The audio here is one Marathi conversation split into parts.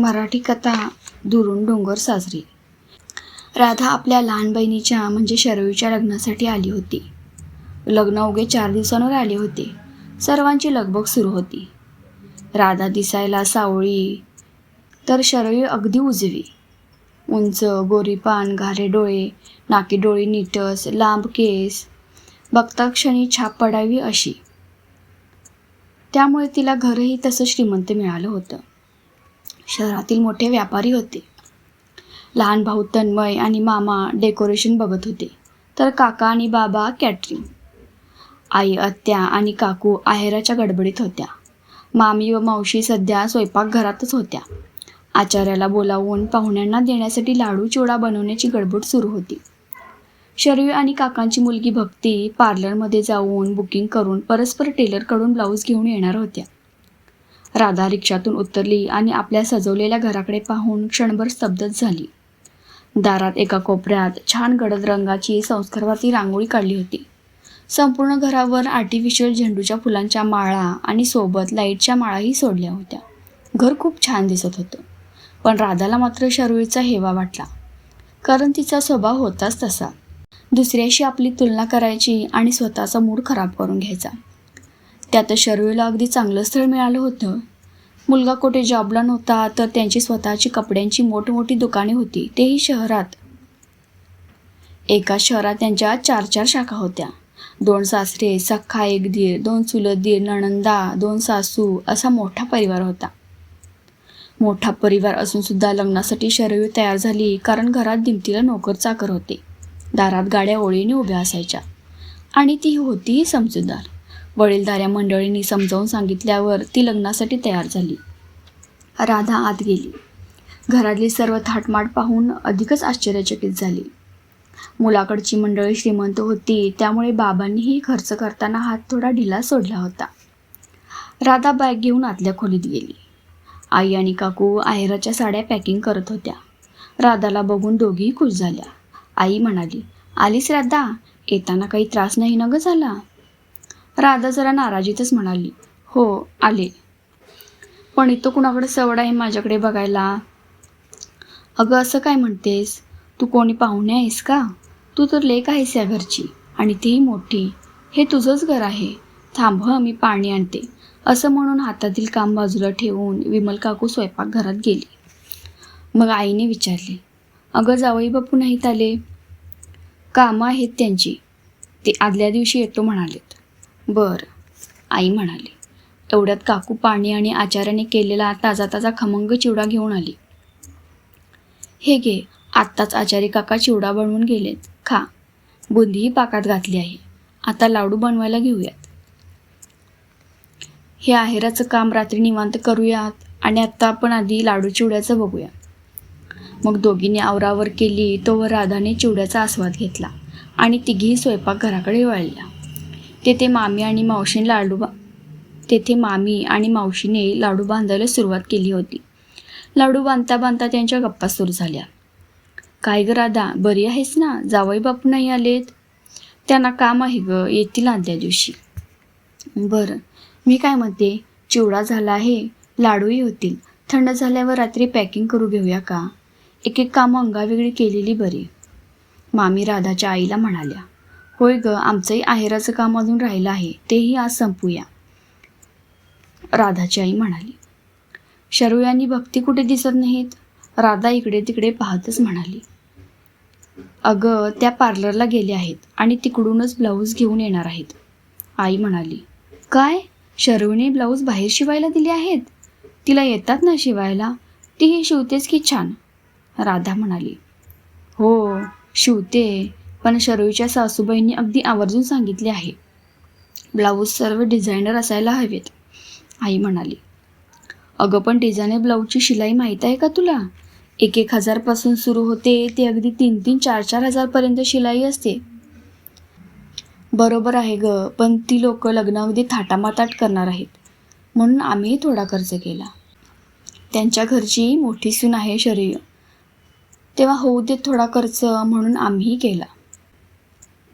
मराठी कथा दुरून डोंगर साजरी. राधा आपल्या लहान बहिणीच्या म्हणजे शरयूच्या लग्नासाठी आली होती. लग्न अवघे 4 दिवसांवर आले होते. सर्वांची लगबग सुरू होती. राधा दिसायला सावळी तर शरयू अगदी उजवी. उंच, गोरीपान, घारे डोळे, नाकी डोळी नीटस, लांब केस, बघता क्षणी छाप पडावी अशी. त्यामुळे तिला घरही तसं श्रीमंत मिळालं होतं. शहरातील मोठे व्यापारी होते. लहान भाऊ तन्मय आणि मामा डेकोरेशन बघत होते, तर काका आणि बाबा कॅटरिंग. आई, आत्या आणि काकू आहेराच्या गडबडीत होत्या. मामी व मावशी सध्या स्वयंपाकघरातच होत्या. आचार्याला बोलावून पाहुण्यांना देण्यासाठी लाडू चिवडा बनवण्याची गडबड सुरू होती. शरयू आणि काकांची मुलगी भक्ती पार्लरमध्ये जाऊन बुकिंग करून परस्पर टेलरकडून ब्लाऊज घेऊन येणार होत्या. राधा रिक्षातून उतरली आणि आपल्या सजवलेल्या घराकडे पाहून क्षणभर स्तब्धच झाली. दारात एका कोपऱ्यात छान गडद रंगाची संस्कारावरती रांगोळी काढली होती. संपूर्ण घरावर आर्टिफिशियल झेंडूच्या फुलांच्या माळा आणि सोबत लाईटच्या माळाही सोडल्या होत्या. घर खूप छान दिसत होतं. पण राधाला मात्र शरयूचा हेवा वाटला, कारण तिचा स्वभाव होताच तसा. दुसऱ्याशी आपली तुलना करायची आणि स्वतःचा मूड खराब करून घ्यायचा. त्यात शरयूला अगदी चांगलं स्थळ मिळालं होतं. मुलगा कुठे जॉबला नव्हता, तर त्यांची स्वतःची कपड्यांची मोठमोठी दुकाने होती, तेही शहरात. एका शहरात त्यांच्या 4 शाखा होत्या. 2 सासरे, सख्खा एक दीर, 2 चुलत दीर, नणंदा, 2 सासू असा मोठा परिवार होता. मोठा परिवार असून सुद्धा लग्नासाठी शरयू तयार झाली, कारण घरात दिमतीला नोकर चाकर होते. दारात गाड्या ओळीने उभ्या असायच्या आणि ती होती समजूतदार. वडीलधाऱ्या मंडळींनी समजावून सांगितल्यावर ती लग्नासाठी तयार झाली. राधा आत गेली. घरातली सर्व थाटमाट पाहून अधिकच आश्चर्यचकित झाली. मुलाकडची मंडळी श्रीमंत होती, त्यामुळे बाबांनीही खर्च करताना हात थोडा ढिला सोडला होता. राधा बॅग घेऊन आतल्या खोलीत गेली. आई आणि काकू आहेराच्या साड्या पॅकिंग करत होत्या. राधाला बघून दोघीही खुश झाल्या. आई म्हणाली, आलीस राधा? येताना काही त्रास नाही ना ग झाला? राधा जरा नाराजीतच म्हणाली, हो आले, पण इथं कुणाकडे सवड आहे माझ्याकडे बघायला? अगं असं काय म्हणतेस? तू कोणी पाहुणे आहेस का? तू तर लेक आहेस या घरची, आणि तीही मोठी. हे तुझंच घर आहे. थांब मी पाणी आणते, असं म्हणून हातातील काम बाजूला ठेवून विमल काकू स्वयंपाकघरात गेली. मग आईने विचारले, अगं जावई बापू नाहीत आले? कामं आहेत त्यांची, ते आदल्या दिवशी येतो म्हणालेत. बरं, आई म्हणाली. एवढ्यात काकू पाणी आणि आचार्याने केलेला ताजा ताजा खमंग चिवडा घेऊन आली. हे घे, आत्ताच आचारी काका चिवडा बनवून गेलेत, खा. बुंदीही पाकात घातली आहे. आता लाडू बनवायला घेऊयात. हे आहेराचं काम रात्री निवांत करूयात आणि आत्ता आपण आधी लाडू चिवड्याचं बघूया. मग दोघींनी आवरावर केली, तोवर राधाने चिवड्याचा आस्वाद घेतला आणि तिघीही स्वयंपाकघराकडे वळल्या. तेथे मामी आणि मावशीने लाडू बांधायला सुरुवात केली होती. लाडू बांधता बांधता त्यांच्या गप्पा सुरू झाल्या. काय ग राधा, बरी आहेस ना? जावई बापू नाही आलेत? त्यांना काम आहे ग, येतील आदल्या दिवशी. बरं, मी काय म्हणते, चिवडा झाला आहे, लाडूही होतील. थंड झाल्यावर रात्री पॅकिंग करू घेऊया का? एक कामं अंगावेगळी केलेली बरी. मामी राधाच्या आईला म्हणाल्या. होय ग, आमचंही आहेराचं काम अजून राहिलं आहे, तेही आज संपूया, राधाची आई म्हणाली. शरयू आणि भक्ती कुठे दिसत नाहीत? राधा इकडे तिकडे पाहतच म्हणाली. अगं, त्या पार्लरला गेले आहेत आणि तिकडूनच ब्लाऊज घेऊन येणार आहेत, आई म्हणाली. काय? शरयूने ब्लाऊज बाहेर शिवायला दिले आहेत? तिला येतात ना शिवायला? तीही शिवतेच की छान, राधा म्हणाली. हो शिवते, पण शरयूच्या सासूबाईंनी अगदी आवर्जून सांगितले आहे, ब्लाऊज सर्व डिझायनर असायला हवेत, आई म्हणाली. अगं, पण डिझायनर ब्लाऊजची शिलाई माहीत आहे का तुला? 1-1 हजारपासून सुरू होते, ते अगदी 3-3, 4-4 हजारपर्यंत शिलाई असते. बरोबर आहे ग, पण ती लोक लग्न अगदी थाटामाटात करणार आहेत, म्हणून आम्हीही थोडा खर्च केला. त्यांच्या घरची मोठी सून आहे शरयू, तेव्हा होऊ देत थोडा खर्च, म्हणून आम्हीही केला,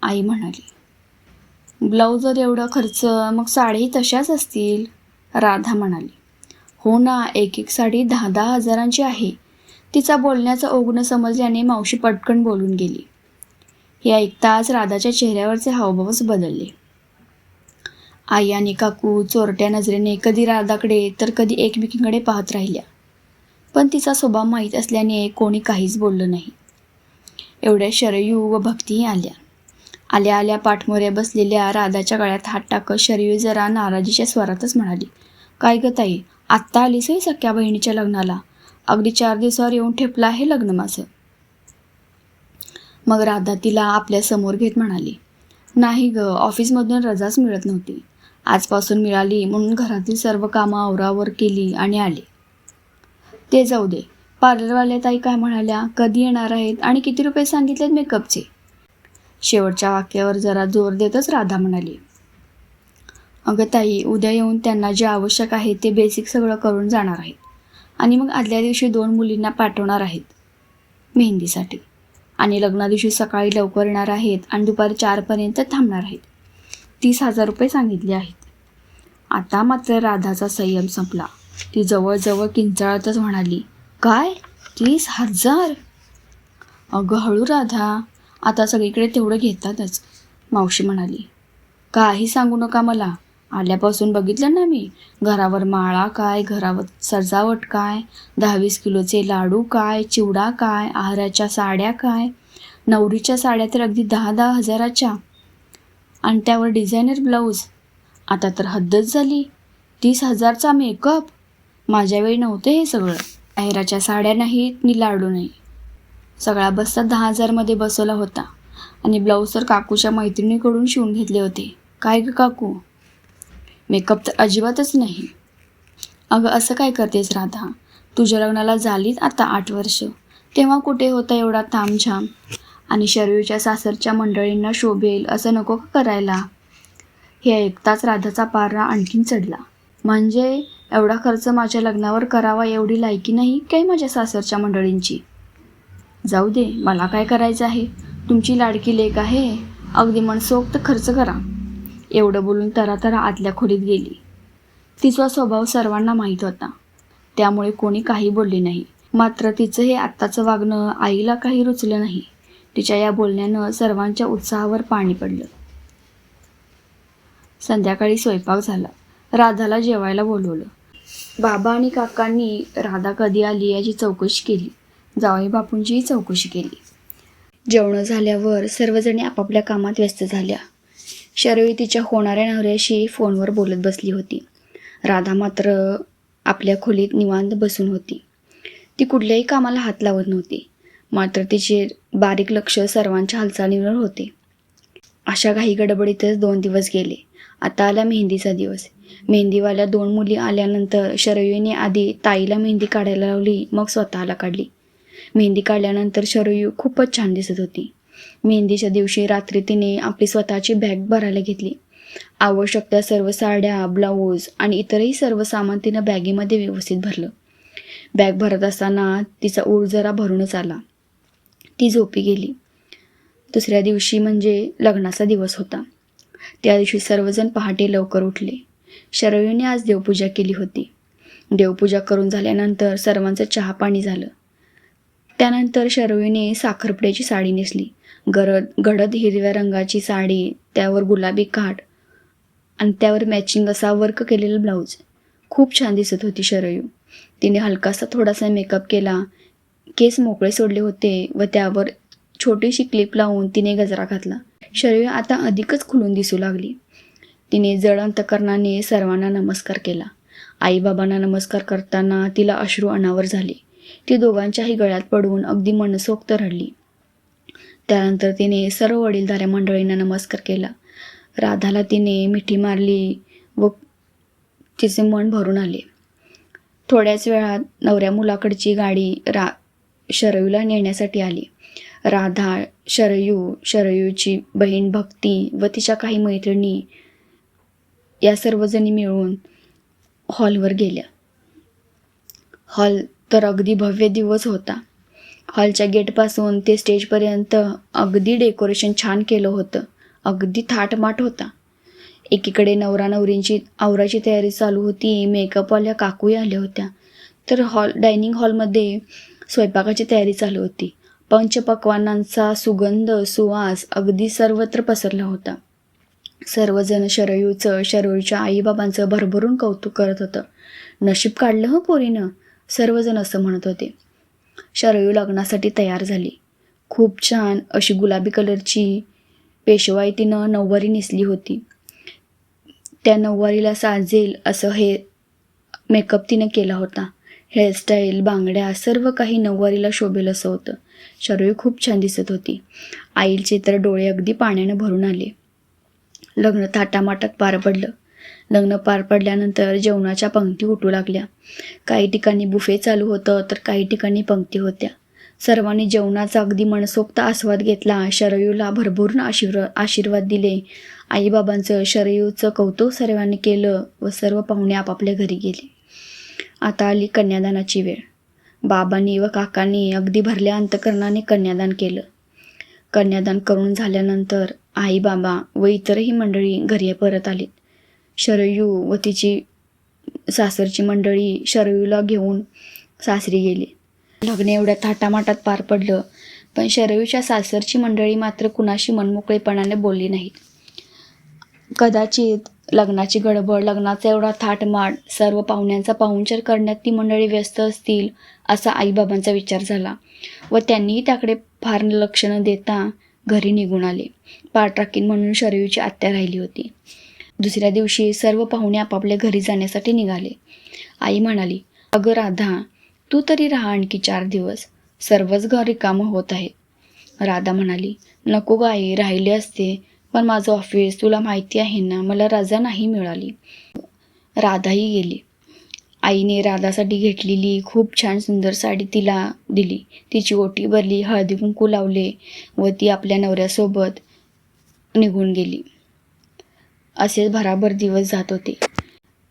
आई म्हणाली. ब्लाऊजवर एवढा खर्च, मग साडीही तशाच असतील, राधा म्हणाली. हो ना, एक एक साडी 10-10 हजारांची आहे. तिचा बोलण्याचा ओघ न समजल्याने मावशी पटकन बोलून गेली. हे ऐकताच राधाच्या चेहऱ्यावरचे हावभावच बदलले. आई आणि काकू चोरट्या नजरेने कधी राधाकडे तर कधी एकमेकींकडे पाहत राहिल्या. पण तिचा स्वभाव माहीत असल्याने कोणी काहीच बोललं नाही. एवढ्या शरयू व भक्तीही आल्या. आल्या आल्या पाठमोऱ्या बसलेल्या राधाच्या गळ्यात हात टाकत शरयू जरा नाराजीच्या स्वरातच म्हणाली, काय ग ताई, आत्ता आलीस होय सख्या बहिणीच्या लग्नाला? अगदी 4 दिवसावर येऊन ठेपलं आहे लग्न माझं. मग राधा तिला आपल्या समोर घेत म्हणाली, नाही ग, ऑफिसमधून रजाच मिळत नव्हती. आजपासून मिळाली म्हणून घरातील सर्व कामं आवरावर केली आणि आले. ते जाऊ दे, पार्लरवाल्या ताई काय म्हणाल्या, कधी येणार आहेत आणि किती रुपये सांगितलेत मेकअपचे? शेवटच्या वाक्यावर जरा जोर देतच राधा म्हणाली, अगं ताई, उद्या येऊन त्यांना जे आवश्यक आहे ते बेसिक सगळं करून जाणार आहेत आणि मग आदल्या दिवशी 2 मुलींना पाठवणार आहेत मेहंदीसाठी आणि लग्ना दिवशी सकाळी लवकर येणार आहेत आणि दुपारी 4पर्यंत थांबणार आहेत. 30,000 रुपये सांगितले आहेत. आता मात्र राधाचा संयम संपला. ती जवळजवळ किंचाळतच म्हणाली, काय 30,000? अगं हळू राधा, आता सगळीकडे तेवढं घेतातच, मावशी म्हणाली. काही सांगू नका मला, आल्यापासून बघितलं ना मी, घरावर माळा काय, घरावर सजावट काय, 10-20 किलोचे लाडू काय, चिवडा काय, आहाराच्या साड्या काय, नवरीच्या साड्या तर अगदी 10-10 हजाराच्या आणि त्यावर डिझायनर ब्लाऊज. आता तर हद्दच झाली. 30,000चा मेकअप? माझ्या वेळी नव्हते हे सगळं. आहेराच्या साड्या नाहीत नि लाडू नाही. सगळा बस्ता 10,000मध्ये बसवला होता आणि ब्लाऊज तर काकूच्या मैत्रिणीकडून शिवून घेतले होते. काय ग काकू, मेकअप तर अजिबातच नाही. अगं असं काय करतेस राधा, तुझ्या लग्नाला झालीत आता 8 वर्ष, तेव्हा कुठे होता एवढा तामझाम? आणि शरयूच्या सासरच्या मंडळींना शोभेल असं नको का करायला? हे ऐकताच राधाचा पारा आणखीन चढला. म्हणजे एवढा खर्च माझ्या लग्नावर करावा एवढी लायकी नाही काय माझ्या सासरच्या मंडळींची? जाऊ दे, मला काय करायचं आहे, तुमची लाडकी लेक आहे, अगदी मनसोक्त खर्च करा. एवढं बोलून तरातरा आतल्या खोलीत गेली. तिचा स्वभाव सर्वांना माहीत होता, त्यामुळे कोणी काही बोलले नाही. मात्र तिचं हे आत्ताचं वागणं आईला काही रुचलं नाही. तिच्या या बोलण्यानं सर्वांच्या उत्साहावर पाणी पडलं. संध्याकाळी स्वयंपाक झाला. राधाला जेवायला बोलवलं. बाबा आणि काकांनी राधा कधी आली याची चौकशी केली. जावई बापूंचीही चौकशी केली. जेवणं झाल्यावर सर्वजणी आपापल्या कामात व्यस्त झाल्या. शरयू तिच्या होणाऱ्या नवऱ्याशी फोनवर बोलत बसली होती. राधा मात्र आपल्या खोलीत निवांत बसून होती. ती कुठल्याही कामाला हात लावत नव्हती. मात्र तिचे बारीक लक्ष सर्वांच्या हालचालींवर होते. अशा घाई गडबडीतच 2 दिवस गेले. आता आला मेहंदीचा दिवस. मेहंदीवाल्या 2 मुली आल्यानंतर शरयूने आधी ताईला मेहंदी काढायला लावली, मग स्वतःला काढली. मेहंदी काढल्यानंतर शरयू खूपच छान दिसत होती. मेहंदीच्या दिवशी रात्री तिने आपली स्वतःची बॅग भरायला घेतली. आवश्यक त्या सर्व साड्या, ब्लाऊज आणि इतरही सर्व सामान तिनं बॅगेमध्ये व्यवस्थित भरलं. बॅग भरत असताना तिचा ऊर जरा भरूनच आला. ती झोपी गेली. दुसऱ्या दिवशी म्हणजे लग्नाचा दिवस होता. त्या दिवशी सर्वजण पहाटे लवकर उठले. शरयूने आज देवपूजा केली होती. देवपूजा करून झाल्यानंतर सर्वांचं चहापाणी झालं. त्यानंतर शरयूने साखरपुड्याची साडी नेसली. गडद हिरव्या रंगाची साडी, त्यावर गुलाबी काठ आणि त्यावर मॅचिंग असा वर्क केलेला ब्लाऊज. खूप छान दिसत होती शरयू. तिने हलकासा थोडासा मेकअप केला. केस मोकळे सोडले होते व त्यावर छोटीशी क्लिप लावून तिने गजरा घातला. शरयू आता अधिकच खुलून दिसू लागली. तिने जड अंतकरणाने सर्वांना नमस्कार केला. आईबाबांना नमस्कार करताना तिला अश्रू अनावर झाले. ती दोघांच्याही गळ्यात पडून अगदी मनसोक्त रडली. त्यानंतर तिने सर्व वडीलधाऱ्या मंडळींना नमस्कार केला. राधाला तिने मिठी मारली व तिचे मन भरून आले. थोड्याच वेळात नवऱ्या मुलाकडची गाडी शरयूला नेण्यासाठी आली. राधा, शरयू, शरयूची बहीण भक्ती व तिच्या काही मैत्रिणी या सर्वजणी मिळून हॉलवर गेल्या. हॉल तर अगदी भव्य दिवस होता. हॉलच्या गेटपासून ते स्टेजपर्यंत अगदी डेकोरेशन छान केलं होतं. अगदी थाटमाट होता. एकीकडे नवरा नवरींची आवराची तयारी चालू होती. मेकअपवाल्या काकूही आल्या होत्या. तर डायनिंग हॉलमध्ये स्वयंपाकाची तयारी चालू होती. पंचपक्वान्नांचा सुगंध सुवास अगदी सर्वत्र पसरला होता. सर्वजण शरयूच्या आईबाबांचं भरभरून कौतुक करत होतं. नशीब काढलं हो पोरीनं, सर्वजण असं म्हणत होते. शरयू लग्नासाठी तयार झाली. खूप छान अशी गुलाबी कलरची पेशवाई तिनं नऊवारी नेसली होती. त्या नऊवारीला साजेल असं मेकअप तिनं केला होता. हेअरस्टाईल, बांगड्या सर्व काही नऊवारीला शोभेल असं होतं. शरयू खूप छान दिसत होती. आईचे तर डोळे अगदी पाण्यानं भरून आले. लग्न थाटामाटात पार पडलं. लग्न पार पडल्यानंतर जेवणाच्या पंक्ती उठू लागल्या. काही ठिकाणी बुफे चालू होतं तर काही ठिकाणी पंक्ती होत्या. सर्वांनी जेवणाचा अगदी मनसोक्त आस्वाद घेतला. शरयूला भरभरून आशीर्वाद दिले. आईबाबांचं शरयूचं कौतुक सर्वांनी केलं व सर्व पाहुणे आपापल्या घरी गेले. आता आली कन्यादानाची वेळ. बाबांनी व काकांनी अगदी भरल्या अंतकरणाने कन्यादान केलं. कन्यादान करून झाल्यानंतर आई बाबा व इतरही मंडळी घरी परत आलीत. शरयू व तिची सासरची मंडळी शरयूला घेऊन सासरी गेली. लग्न एवढ्या थाटामाटात पार पडलं, पण शरयूच्या सासरची मंडळी मात्र कुणाशी मनमोकळेपणाने बोलली नाहीत. कदाचित लग्नाची गडबड, लग्नाचा एवढा थाटमाट, सर्व पाहुण्यांचा पाहुणचार करण्यात ती मंडळी व्यस्त असतील असा आईबाबांचा विचार झाला व त्यांनीही त्याकडे फार लक्ष न देता घरी निघून आले. पाठराखीण म्हणून शरयूची आत्या राहिली होती. दुसऱ्या दिवशी सर्व पाहुणे आपापल्या घरी जाण्यासाठी निघाले. आई म्हणाली, अगं राधा, तू तरी राहा आणखी 4 दिवस, सर्वच घर रिकामं होत आहे. राधा म्हणाली, नको ग आई, राहिले असते, पण माझं ऑफिस तुला माहिती आहे ना, मला रजा नाही मिळाली. राधाही गेली. आईने राधासाठी घेतलेली खूप छान सुंदर साडी तिला दिली. तिची ओटी भरली, हळदी कुंकू लावले व ती आपल्या नवऱ्यासोबत निघून गेली. असेच भराभर दिवस जात होते.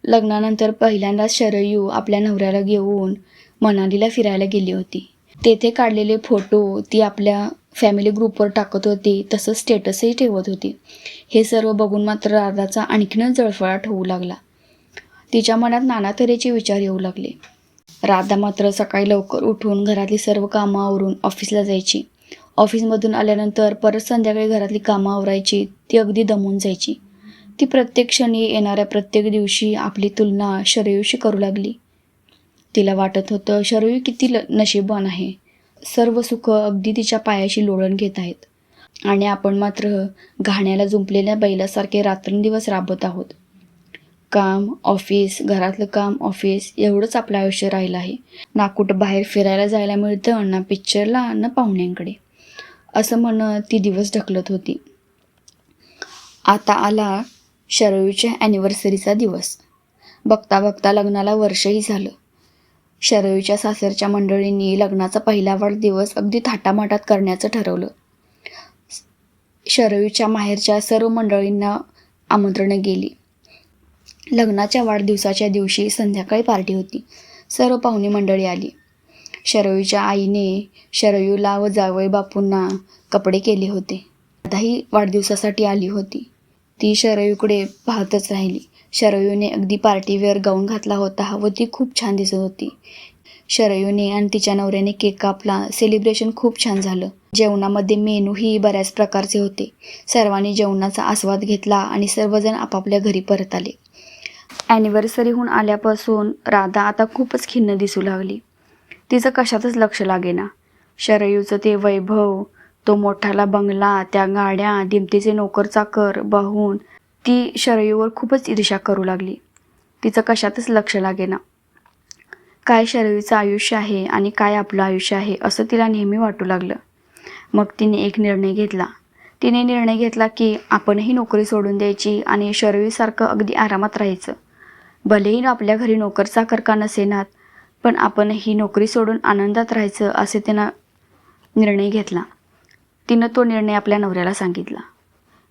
लग्नानंतर पहिल्यांदाच शरयू आपल्या नवऱ्याला घेऊन मनालीला फिरायला गेली होती. तेथे काढलेले फोटो ती आपल्या फॅमिली ग्रुपवर टाकत होती, तसंच स्टेटसही ठेवत होती. हे सर्व बघून मात्र राधाचा आणखीनच जळफळाट होऊ लागला. तिच्या मनात नाना तऱ्हेचे विचार येऊ लागले. राधा मात्र सकाळी लवकर उठून घरातली सर्व कामं आवरून ऑफिसला जायची. ऑफिसमधून आल्यानंतर परत संध्याकाळी घरातली कामं आवरायची. ती अगदी दमून जायची. ती प्रत्येक क्षणी, येणाऱ्या प्रत्येक दिवशी आपली तुलना शरयूशी करू लागली. तिला वाटत होतं, शरयू किती नशीबवान आहे. सर्व सुख अगदी तिच्या पायाशी लोळण घेत आहेत आणि आपण मात्र घाण्याला जुंपलेल्या बैलासारखे रात्रंदिवस राबत आहोत. काम, ऑफिस, घरातलं काम, ऑफिस एवढंच आपलं आयुष्य राहिलं आहे. ना कुठं बाहेर फिरायला जायला मिळतं, ना पिक्चरला, ना पाहुण्यांकडे, असं म्हणत ती दिवस ढकलत होती. आता आला शरयूच्या ॲनिव्हर्सरीचा दिवस. बघता बघता लग्नाला वर्षही झालं. शरयूच्या सासरच्या मंडळींनी लग्नाचा पहिला वाढदिवस अगदी थाटामाटात करण्याचं ठरवलं. शरयूच्या माहेरच्या सर्व मंडळींना आमंत्रणं गेली. लग्नाच्या वाढदिवसाच्या दिवशी संध्याकाळी पार्टी होती. सर्व पाहुणी मंडळी आली. शरयूच्या आईने शरयूला व जावई बापूंना कपडे केले होते. राधाही वाढदिवसासाठी आली होती. ती शरयूकडे पाहतच राहिली. शरयूने अगदी पार्टीवेअर गाऊन घातला होता व ती खूप छान दिसत होती. शरयूने आणि तिच्या नवऱ्याने केक कापला. सेलिब्रेशन खूप छान झालं. जेवणामध्ये मेनूही बऱ्याच प्रकारचे होते. सर्वांनी जेवणाचा आस्वाद घेतला आणि सर्वजण आपापल्या घरी परत आले. ॲनिव्हर्सरीहून आल्यापासून राधा आता खूपच खिन्न दिसू लागली. तिचं कशातच लक्ष लागेना. शरयूचं ते वैभव, तो मोठाला बंगला, त्या गाड्या, दिमतीचे नोकर-चाकर पाहून ती शरयूवर खूपच ईर्ष्या करू लागली. तिचं कशातच लक्ष लागेना. काय शरयूचं आयुष्य आहे आणि काय आपलं आयुष्य आहे असं तिला नेहमी वाटू लागलं. मग तिने एक निर्णय घेतला. तिने निर्णय घेतला की आपणही नोकरी सोडून द्यायची आणि शरयूसारखं अगदी आरामात राहायचं. भलेही आपल्या घरी नोकर-चाकर का नसेनात, पण आपणही नोकरी सोडून आनंदात राहायचं असे तिनं निर्णय घेतला. तिनं तो निर्णय आपल्या नवऱ्याला सांगितला.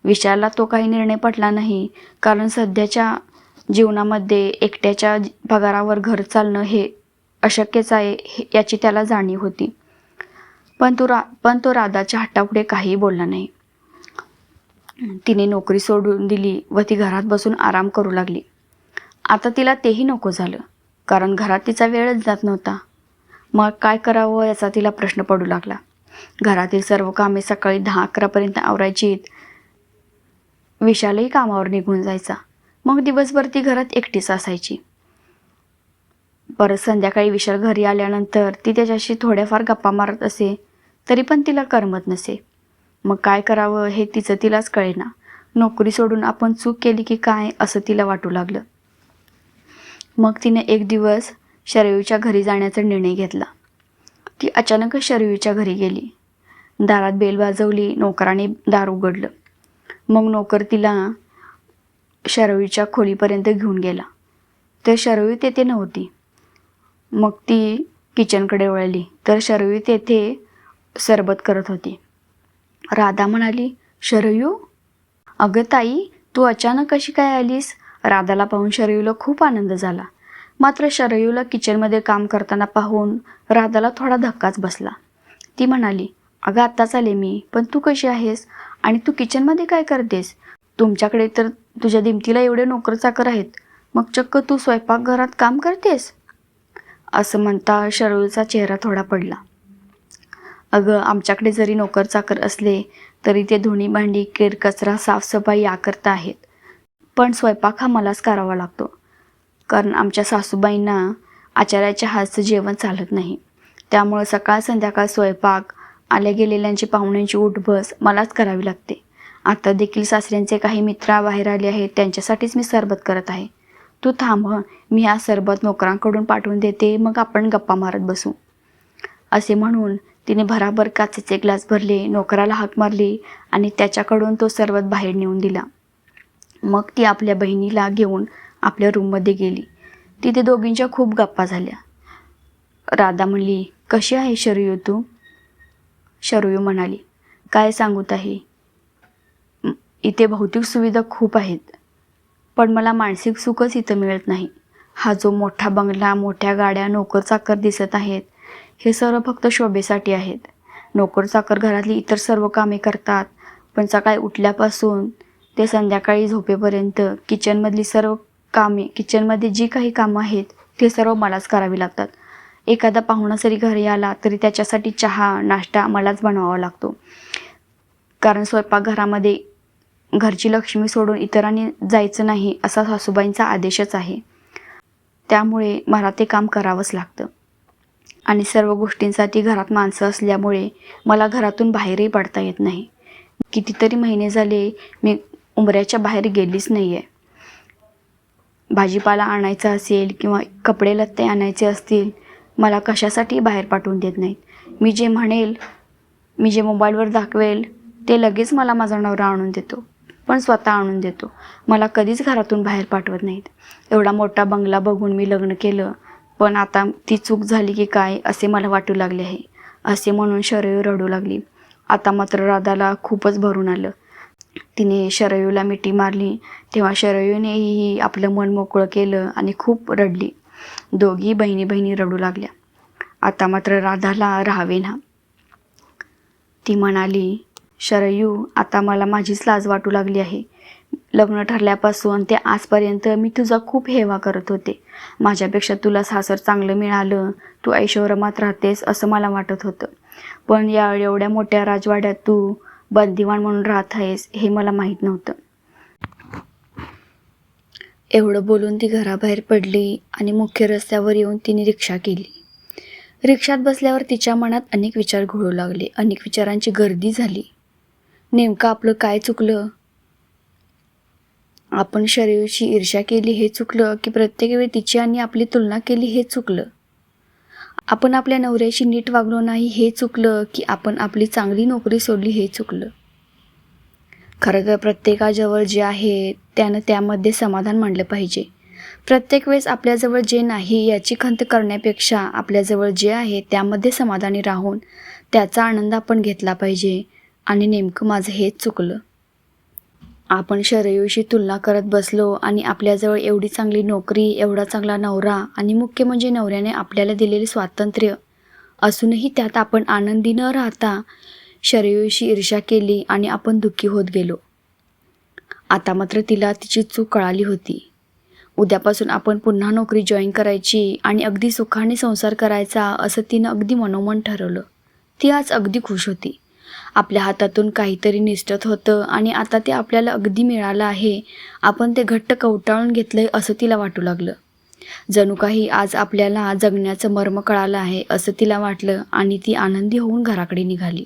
विशालला तो काही निर्णय पटला नाही, कारण सध्याच्या जीवनामध्ये एकट्याच्या पगारावर घर चालणं हे अशक्यच आहे याची त्याला जाणीव होती. पण तो राधाच्या हट्टापुढे काहीही बोलला नाही. तिने नोकरी सोडून दिली व ती घरात बसून आराम करू लागली. आता तिला तेही नको झालं, कारण घरात तिचा वेळच जात नव्हता. मग काय करावं याचा तिला प्रश्न पडू लागला. घरातील सर्व कामे सकाळी 10-11पर्यंत आवरायची. विशालही कामावर निघून जायचा. मग दिवसभर ती घरात एकटीच असायची. परत संध्याकाळी विशाल घरी आल्यानंतर ती त्याच्याशी थोड्याफार गप्पा मारत असे, तरी पण तिला करमत नसे. मग काय करावं हे तिचं तिलाच कळेना. नोकरी सोडून आपण चूक केली की काय असं तिला वाटू लागलं. मग तिने एक दिवस शरयूच्या घरी जाण्याचा निर्णय घेतला. ती अचानकच शरयूच्या घरी गेली. दारात बेल वाजवली. नोकराने दार उघडलं. मग नोकर तिला शरयूच्या खोलीपर्यंत घेऊन गेला. तर शरयू तेथे नव्हती. मग ती किचनकडे वळली तर शरयू तेथे सरबत करत होती. राधा म्हणाली, शरयू, अगं ताई, तू अचानक कशी काय आलीस? राधाला पाहून शरयूला खूप आनंद झाला. मात्र शरयूला किचनमध्ये काम करताना पाहून राधाला थोडा धक्काच बसला. ती म्हणाली, अगं आत्ताच आले मी, पण तू कशी आहेस आणि तू किचनमध्ये काय करतेस? तुमच्याकडे तर तुझ्या दिमतीला एवढे नोकर चाकर आहेत, मग चक्क तू स्वयंपाकघरात काम करतेस? असं म्हणता शरयूचा चेहरा थोडा पडला. अगं, आमच्याकडे जरी नोकर चाकर असले तरी ते धुणी भांडी केरकचरा साफसफाई याकरता आहेत. पण स्वयंपाक हा मलाच करावा लागतो, कारण आमच्या सासूबाईंना आचार्याच्या हातचं जेवण चालत नाही. त्यामुळे सकाळ संध्याकाळ स्वयंपाक, आल्या गेलेल्यांची पाहुण्यांची उठबस मलाच करावी लागते. आता देखील सासऱ्यांचे काही मित्र बाहेर आले आहेत, त्यांच्यासाठीच मी सरबत करत आहे. तू थांब हं, मी हा सरबत नोकरांकडून पाठवून देते, मग आपण गप्पा मारत बसू. असे म्हणून तिने भराभर काचेचे ग्लास भरले, नोकराला हाक मारली आणि त्याच्याकडून तो सरबत बाहेर नेऊन दिला. मग ती आपल्या बहिणीला घेऊन आपल्या रूममध्ये गेली. तिथे दोघींच्या खूप गप्पा झाल्या. राधा म्हणली, कशी आहे शरयू तू? शरयू म्हणाली, काय सांगू ताई, इथे भौतिक सुविधा खूप आहेत, पण मला मानसिक सुखच इथं मिळत नाही. हा जो मोठा बंगला, मोठ्या गाड्या, नोकर चाकर दिसत आहेत, हे सर्व फक्त शोभेसाठी आहेत. नोकर चाकर घरातली इतर सर्व कामे करतात, पण सकाळी उठल्यापासून ते संध्याकाळी झोपेपर्यंत किचनमधली सर्व कामे, किचनमध्ये जी काही कामं आहेत ते सर्व मलाच करावी लागतात. एखादा पाहुणा जरी घरी आला तरी त्याच्यासाठी चहा नाश्ता मलाच बनवावा लागतो, कारण स्वयंपाकघरामध्ये घरची लक्ष्मी सोडून इतरांनी जायचं नाही असा सासूबाईंचा आदेशच आहे. त्यामुळे मला ते काम करावंच लागतं. आणि सर्व गोष्टींसाठी घरात माणसं असल्यामुळे मला घरातून बाहेरही पडता येत नाही. कितीतरी महिने झाले मी उंबऱ्याच्या बाहेर गेलीच नाही आहे. भाजीपाला आणायचा असेल किंवा कपडे लत्ते आणायचे असतील, मला कशासाठी बाहेर पाठवून देत नाहीत. मी जे म्हणेल, मी जे मोबाईलवर दाखवेल ते लगेच मला माझा नवरा आणून देतो, पण स्वतः आणून देतो. मला कधीच घरातून बाहेर पाठवत नाहीत. एवढा मोठा बंगला बघून मी लग्न केलं, पण आता ती चूक झाली की काय असे मला वाटू लागले आहे. असे म्हणून शरयू रडू लागली. आता मात्र राधाला खूपच भरून आलं. तिने शरयूला मिठी मारली तेव्हा शरयूनेही आपलं मन मोकळं केलं आणि खूप रडली. दोघी बहिणी बहिणी रडू लागल्या. आता मात्र राधाला राहावेना. ती म्हणाली, शरयू, आता मला माझीच लाज वाटू लागली आहे. लग्न ठरल्यापासून ते आजपर्यंत मी तुझा खूप हेवा करत होते. माझ्यापेक्षा तुला सासर चांगलं मिळालं, तू ऐशोआरामात राहतेस असं मला वाटत होतं. पण या एवढ्या मोठ्या राजवाड्यात तू बंदिवान म्हणून राहत आहेस हे मला माहीत नव्हतं. एवढं बोलून ती घराबाहेर पडली आणि मुख्य रस्त्यावर येऊन तिने रिक्षा केली. रिक्षात बसल्यावर तिच्या मनात अनेक विचार घोळू लागले. अनेक विचारांची गर्दी झाली. नेमकं आपलं काय चुकलं? आपण शरयूची ईर्ष्या केली हे चुकलं, की प्रत्येक वेळी तिची आणि आपली तुलना केली हे चुकलं? आपण आपल्या नवऱ्याशी नीट वागलो नाही हे चुकलं, की आपण आपली चांगली नोकरी सोडली हे चुकलं? खरं तर प्रत्येकाजवळ जे आहे त्यानं त्यामध्ये समाधान मानलं पाहिजे. प्रत्येक वेळेस आपल्याजवळ जे नाही याची खंत करण्यापेक्षा आपल्याजवळ जे आहे त्यामध्ये समाधानी राहून त्याचा आनंद आपण घेतला पाहिजे. आणि नेमकं माझं हेच चुकलं. आपण शरयूशी तुलना करत बसलो आणि आपल्याजवळ एवढी चांगली नोकरी, एवढा चांगला नवरा आणि मुख्य म्हणजे नवऱ्याने आपल्याला दिलेले स्वातंत्र्य असूनही त्यात आपण आनंदी न राहता शरयूशी ईर्ष्या केली आणि आपण दुःखी होत गेलो. आता मात्र तिला तिची चूक कळाली होती. उद्यापासून आपण पुन्हा नोकरी जॉईन करायची आणि अगदी सुखाने संसार करायचा असं तिनं अगदी मनोमन ठरवलं. ती आज अगदी खुश होती. आपल्या हातातून काहीतरी निसटत होतं आणि आता ते आपल्याला अगदी मिळालं आहे. आपण ते घट्ट कवटाळून घेतलंय असं तिला वाटू लागलं. जणू काही आज आपल्याला जगण्याचं मर्म कळालं आहे असं तिला वाटलं आणि ती आनंदी होऊन घराकडे निघाली.